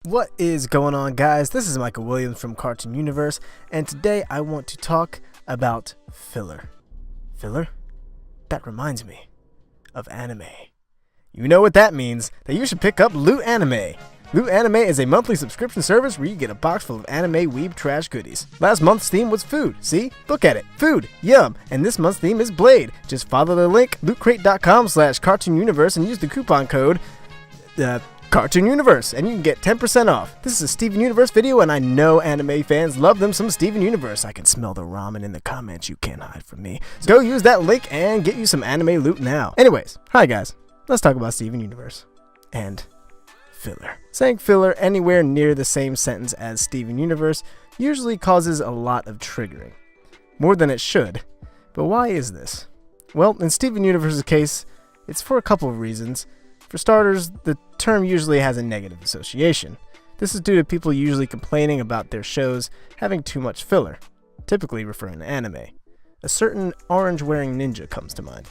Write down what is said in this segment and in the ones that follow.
What is going on, guys? This is Michael Williams from Cartoon Universe, and today I want to talk about filler. Filler? That reminds me of anime. You know what that means, that you should pick up Loot Anime. Loot Anime is a monthly subscription service where you get a box full of anime weeb trash goodies. Last month's theme was food. See? Look at it. Food. Yum. And this month's theme is Blade. Just follow the link, lootcrate.com/cartoonuniverse, and use the coupon code, Cartoon Universe, and you can get 10% off. This is a Steven Universe video, and I know anime fans love them some Steven Universe. I can smell the ramen in the comments. You can't hide from me. So go use that link and get you some anime loot now. Anyways, hi guys. Let's talk about Steven Universe and filler. Saying filler anywhere near the same sentence as Steven Universe usually causes a lot of triggering. More than it should. But why is this? Well, in Steven Universe's case, it's for a couple of reasons. For starters, the term usually has a negative association. This is due to people usually complaining about their shows having too much filler, typically referring to anime. A certain orange-wearing ninja comes to mind.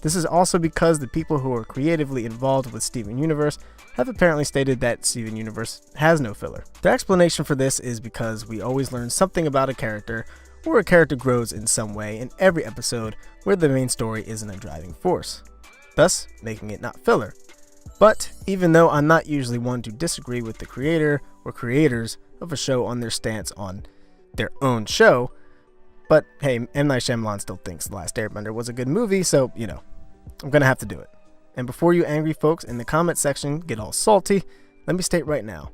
This is also because the people who are creatively involved with Steven Universe have apparently stated that Steven Universe has no filler. The explanation for this is because we always learn something about a character, or a character grows in some way in every episode where the main story isn't a driving force, thus making it not filler. But even though I'm not usually one to disagree with the creator or creators of a show on their stance on their own show, but hey, M. Night Shyamalan still thinks The Last Airbender was a good movie, so, you know, I'm gonna have to do it. And before you angry folks in the comment section get all salty, let me state right now,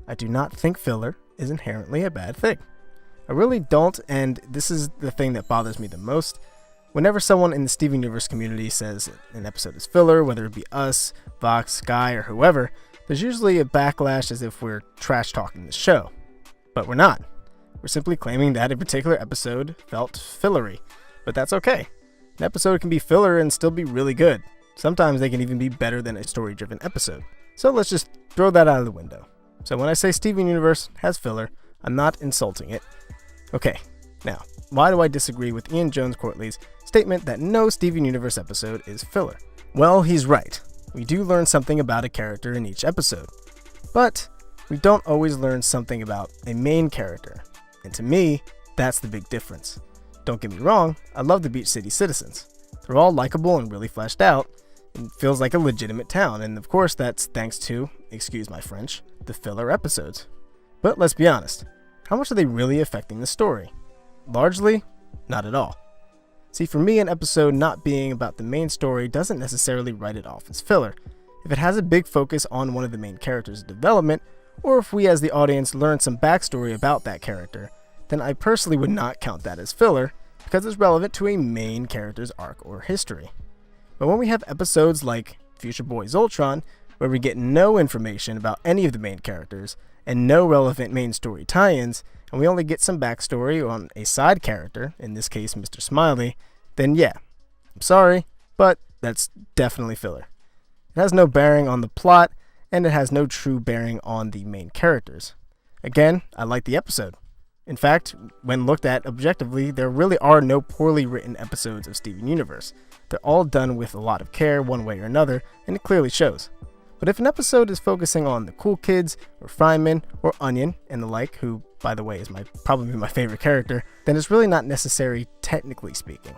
I do not think filler is inherently a bad thing. I really don't, and this is the thing that bothers me the most. Whenever someone in the Steven Universe community says an episode is filler, whether it be us, Vox, Sky, or whoever, there's usually a backlash as if we're trash talking the show. But we're not. We're simply claiming that a particular episode felt fillery. But that's okay. An episode can be filler and still be really good. Sometimes they can even be better than a story-driven episode. So let's just throw that out of the window. So when I say Steven Universe has filler, I'm not insulting it. Okay, now, why do I disagree with Ian Jones-Quartey's statement that no Steven Universe episode is filler? Well, he's right. We do learn something about a character in each episode. But we don't always learn something about a main character. And to me, that's the big difference. Don't get me wrong, I love the Beach City citizens. They're all likable and really fleshed out. It feels like a legitimate town, and of course that's thanks to, excuse my French, the filler episodes. But let's be honest, how much are they really affecting the story? Largely, not at all. See, for me, an episode not being about the main story doesn't necessarily write it off as filler. If it has a big focus on one of the main characters' development, or if we as the audience learn some backstory about that character, then I personally would not count that as filler, because it's relevant to a main character's arc or history. But when we have episodes like Future Boy Zoltron, where we get no information about any of the main characters, and no relevant main story tie-ins, and we only get some backstory on a side character, in this case Mr. Smiley, then yeah, I'm sorry, but that's definitely filler. It has no bearing on the plot, and it has no true bearing on the main characters. Again, I like the episode. In fact, when looked at objectively, there really are no poorly written episodes of Steven Universe. They're all done with a lot of care one way or another, and it clearly shows. But if an episode is focusing on the cool kids, or Fryman, or Onion, and the like, who, by the way, is probably my favorite character, then it's really not necessary, technically speaking.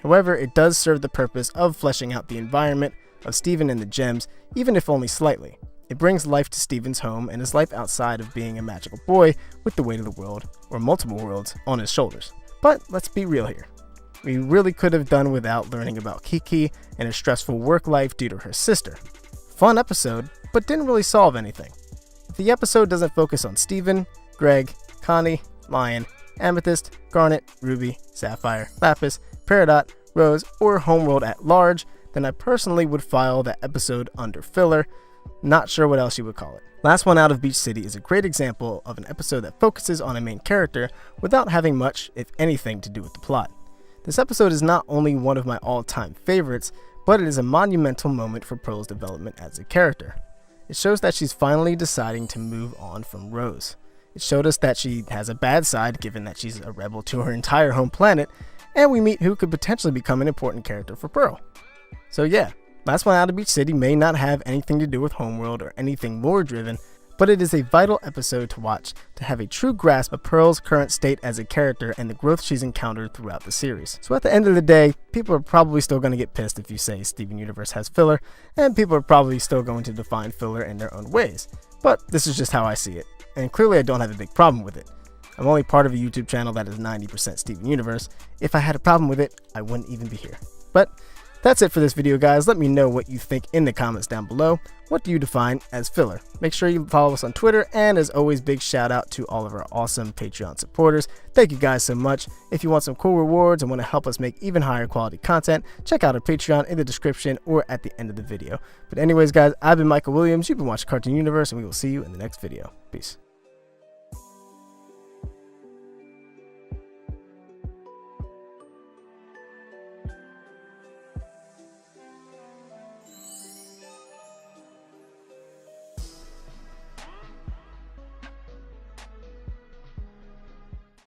However, it does serve the purpose of fleshing out the environment of Steven and the Gems, even if only slightly. It brings life to Steven's home and his life outside of being a magical boy with the weight of the world, or multiple worlds, on his shoulders. But let's be real here. We really could have done without learning about Kiki and her stressful work life due to her sister. Fun episode, but didn't really solve anything. If the episode doesn't focus on Steven, Greg, Connie, Lion, Amethyst, Garnet, Ruby, Sapphire, Lapis, Peridot, Rose, or Homeworld at large, then I personally would file that episode under filler. Not sure what else you would call it. Last One Out of Beach City is a great example of an episode that focuses on a main character without having much, if anything, to do with the plot. This episode is not only one of my all-time favorites, but it is a monumental moment for Pearl's development as a character. It shows that she's finally deciding to move on from Rose. It showed us that she has a bad side given that she's a rebel to her entire home planet, and we meet who could potentially become an important character for Pearl. So yeah, Last One Out of Beach City may not have anything to do with Homeworld or anything lore driven, but it is a vital episode to watch to have a true grasp of Pearl's current state as a character and the growth she's encountered throughout the series. So at the end of the day, people are probably still going to get pissed if you say Steven Universe has filler, and people are probably still going to define filler in their own ways. But this is just how I see it, and clearly I don't have a big problem with it. I'm only part of a YouTube channel that is 90% Steven Universe. If I had a problem with it, I wouldn't even be here. But that's it for this video, guys. Let me know what you think in the comments down below. What do you define as filler? Make sure you follow us on Twitter, and as always, big shout out to all of our awesome Patreon supporters. Thank you guys so much. If you want some cool rewards and want to help us make even higher quality content, check out our Patreon in the description or at the end of the video. But anyways, guys, I've been Michael Williams. You've been watching Cartoon Universe, and we will see you in the next video. Peace.